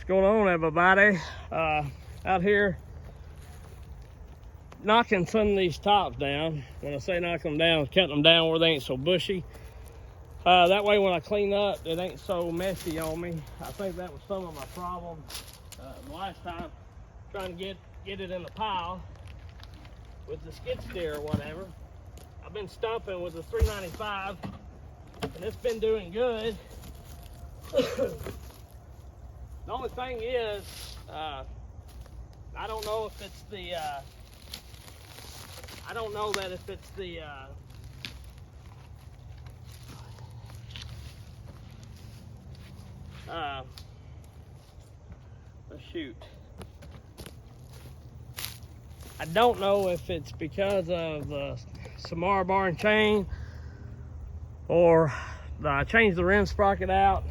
going on, everybody? Out here knocking some of these tops down. When I say knocking them down, cutting them down where they ain't so bushy. That way when I clean up, it ain't so messy on me. I think that was some of my problem the last time, trying to get it in the pile with the skid steer or whatever. I've been stumping with the 395 and it's been doing good. The only thing is, I don't know if it's the, I don't know that if it's the, shoot. I don't know if it's because of the Samara bar and chain, or I changed the rim sprocket out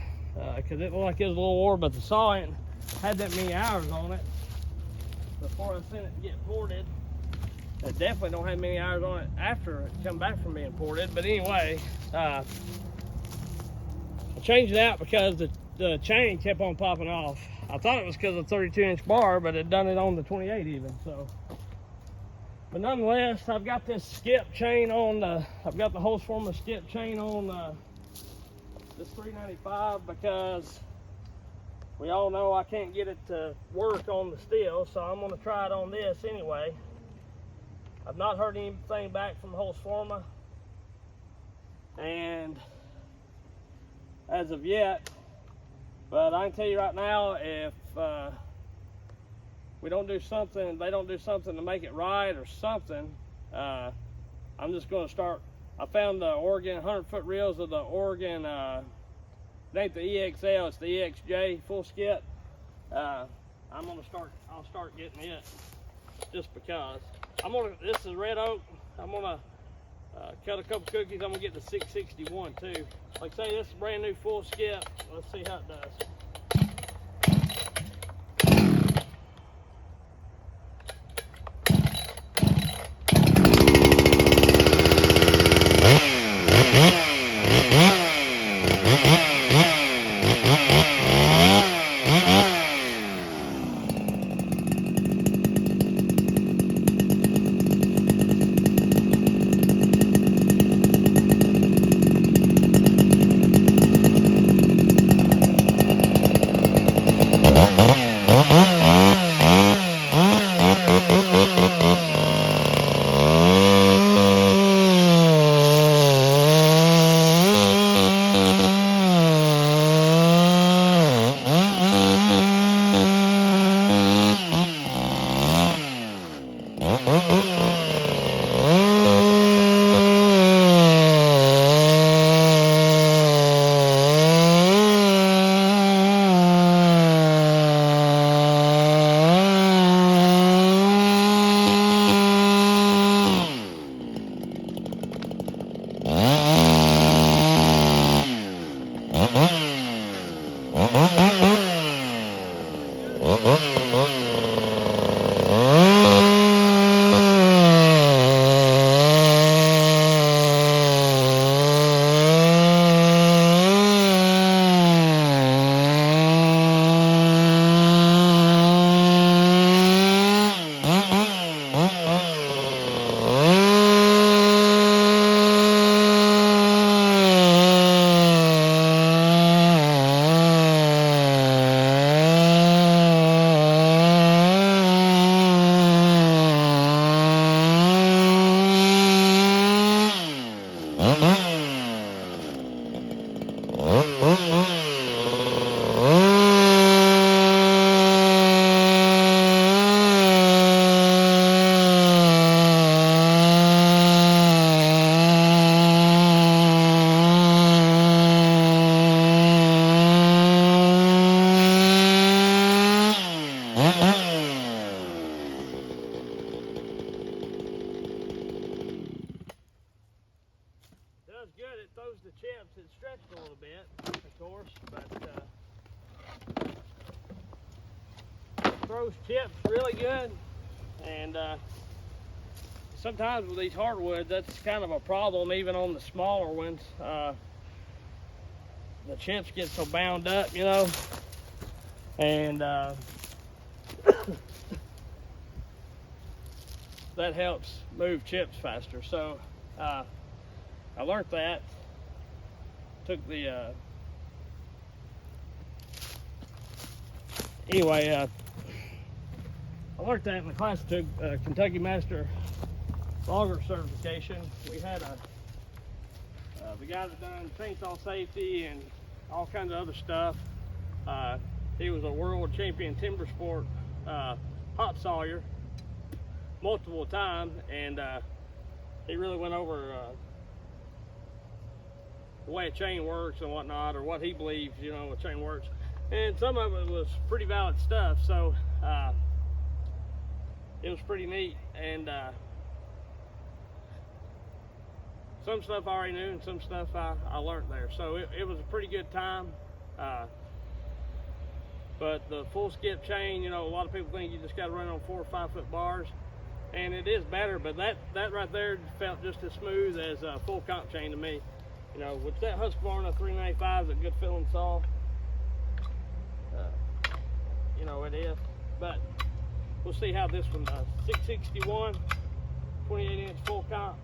because it looked like it was a little war, but the saw ain't had that many hours on it before I sent it to get ported. It definitely don't have many hours on it after it come back from being ported. But anyway, I changed it out because the chain kept on popping off. I thought it was because of the 32-inch bar, but it done it on the 28 even. So, but nonetheless, I've got this skip chain on the. I've got the hose former skip chain on this 395 because we all know I can't get it to work on the steel, so I'm going to try it on this anyway. I've not heard anything back from hose former, and as of yet. But I can tell you right now, if we don't do something, they don't do something to make it right or something, I'm just going to start. I found the Oregon 100-foot reels of the Oregon, it ain't the EXL, it's the EXJ full skip. I'll start getting it just because. This is red oak. I'm gonna cut a couple cookies. I'm gonna get the 661 too. Like I say, this is a brand new full skip. Let's see how it does. Good, it throws the chips. It's stretched a little bit, of course, but throws chips really good. And sometimes with these hardwoods, that's kind of a problem, even on the smaller ones. The chips get so bound up, you know. and that helps move chips faster. So I learned that. Took the anyway. I learned that in the class. Took Kentucky Master Logger certification. We had the guy that done chainsaw safety and all kinds of other stuff. He was a world champion timber sport hop sawyer multiple times, and he really went over the way a chain works and whatnot, or what he believes, you know, a chain works. And some of it was pretty valid stuff, so it was pretty neat. And some stuff I already knew, and some stuff I learned there. So it was a pretty good time. But the full skip chain, you know, a lot of people think you just got to run on 4 or 5 foot bars, and it is better. But that right there felt just as smooth as a full comp chain to me. You know, with that Husqvarna 395 is a good feeling saw. You know, it is. But we'll see how this one does. 661, 28-inch full comp.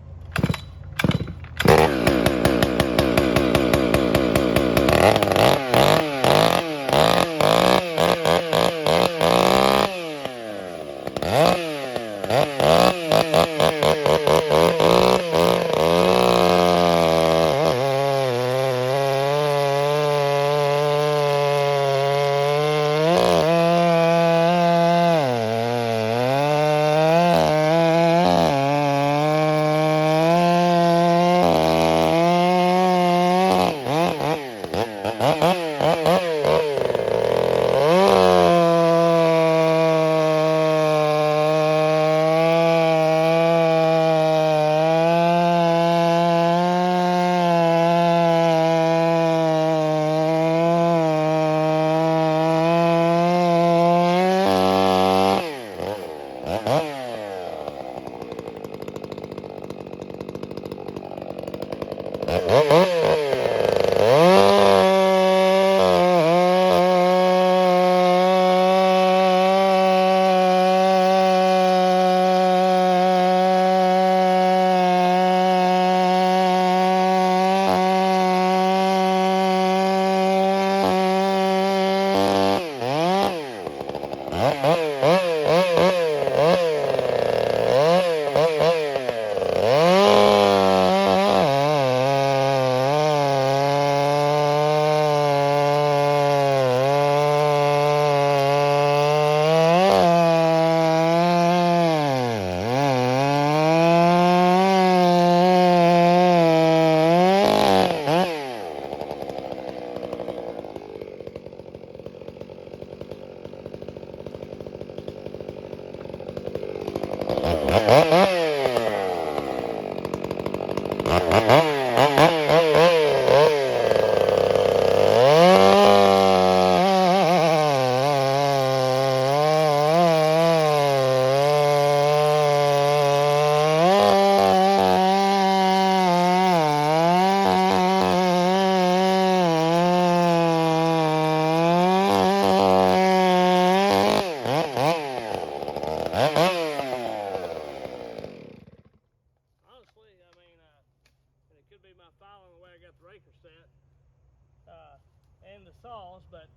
And the saws, but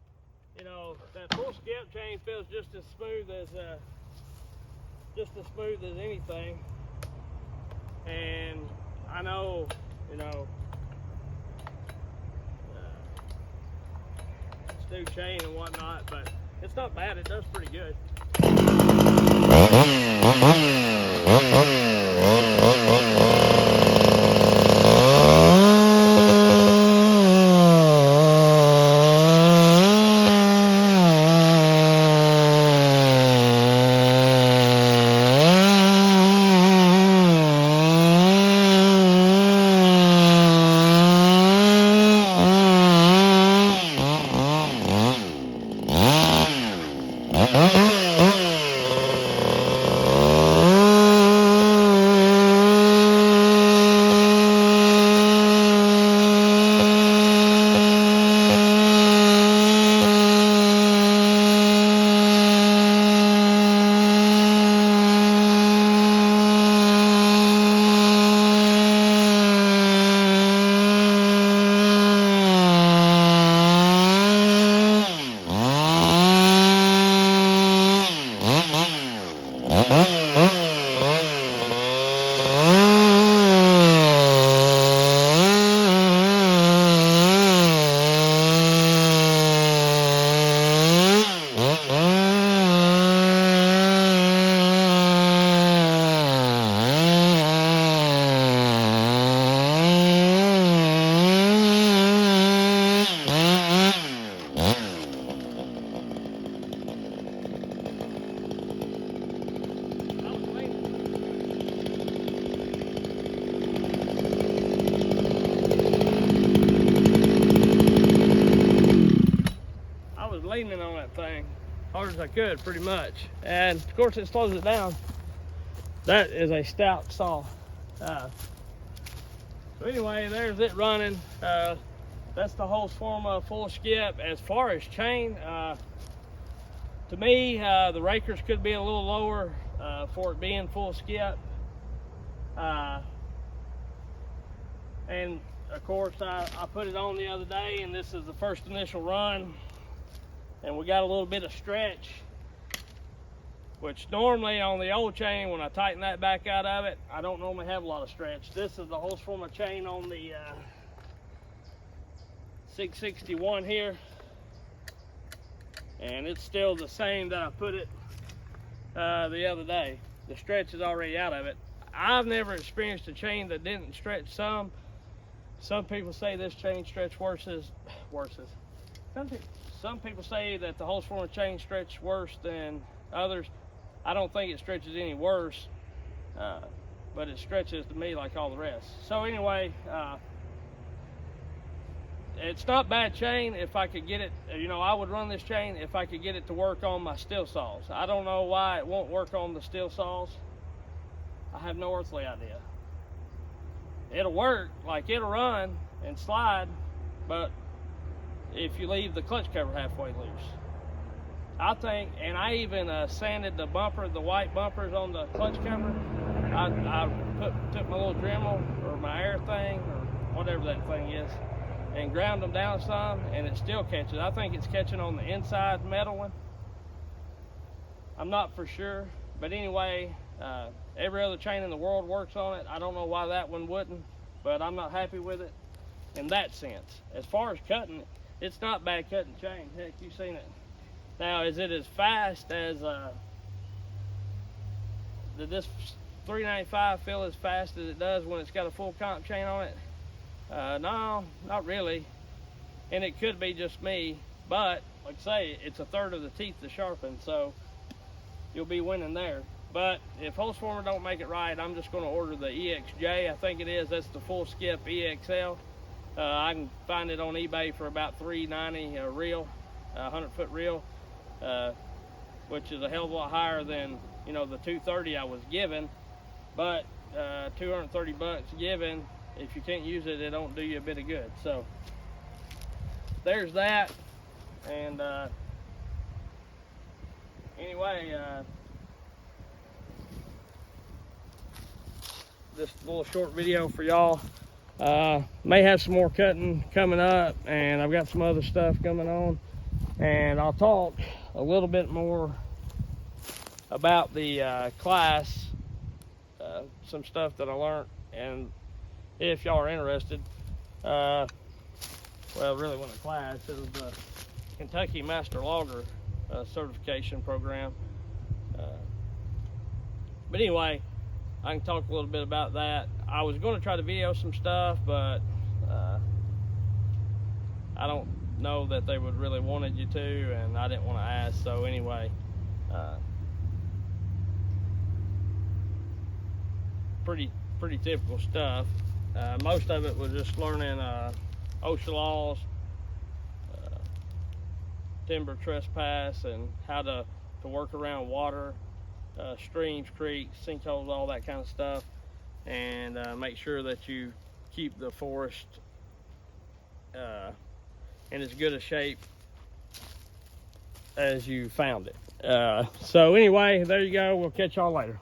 you know, that full skip chain feels just as smooth as anything. And I know, you know, it's new chain and whatnot, but it's not bad. It does pretty good. jamming on that thing hard as I could, pretty much. And of course it slows it down. That is a stout saw. So anyway, there's it running. That's the Hostforma full skip. As far as chain, to me, the rakers could be a little lower for it being full skip. And of course, I put it on the other day, and this is the first initial run, and we got a little bit of stretch, which normally on the old chain, when I tighten that back out of it, I don't normally have a lot of stretch. This is the Hostforma chain on the 661 here, and it's still the same that I put it the other day. The stretch is already out of it. I've never experienced a chain that didn't stretch some. Some people say this chain stretch worses. Some people say that the Hostforma chain stretch worse than others. I don't think it stretches any worse, but it stretches to me like all the rest. So anyway, it's not bad chain. If I could get it, you know, I would run this chain if I could get it to work on my steel saws. I don't know why it won't work on the steel saws. I have no earthly idea. It'll work, like it'll run and slide, but if you leave the clutch cover halfway loose. I think, and I even sanded the bumper, the white bumpers on the clutch cover. I took my little Dremel or my air thing or whatever that thing is and ground them down some, and it still catches. I think it's catching on the inside metal one. I'm not for sure, but anyway, every other chain in the world works on it. I don't know why that one wouldn't, but I'm not happy with it in that sense. As far as cutting, it's not bad cutting chain. Heck, you've seen it. Now, is it as fast as, did this 395 feel as fast as it does when it's got a full comp chain on it? No, not really. And it could be just me, but like I say, it's a third of the teeth to sharpen, so you'll be winning there. But if Hostforma don't make it right, I'm just going to order the EXJ. I think it is. That's the full skip EXL. I can find it on eBay for about $390 a reel, 100-foot reel, which is a hell of a lot higher than, you know, the $230 I was given. But 230 bucks given, if you can't use it, it don't do you a bit of good. So there's that. And anyway, this little short video for y'all. May have some more cutting coming up, and I've got some other stuff coming on, and I'll talk a little bit more about the class, some stuff that I learned, and if y'all are interested, well, it really wasn't a class, it was the Kentucky Master Logger certification program. But anyway, I can talk a little bit about that. I was going to try to video some stuff, but I don't know that they would really wanted you to, and I didn't want to ask. So anyway, pretty typical stuff. Most of it was just learning OSHA laws, timber trespass, and how to work around water, streams, creeks, sinkholes, all that kind of stuff, and make sure that you keep the forest in as good a shape as you found it. So anyway, there you go. We'll catch y'all later.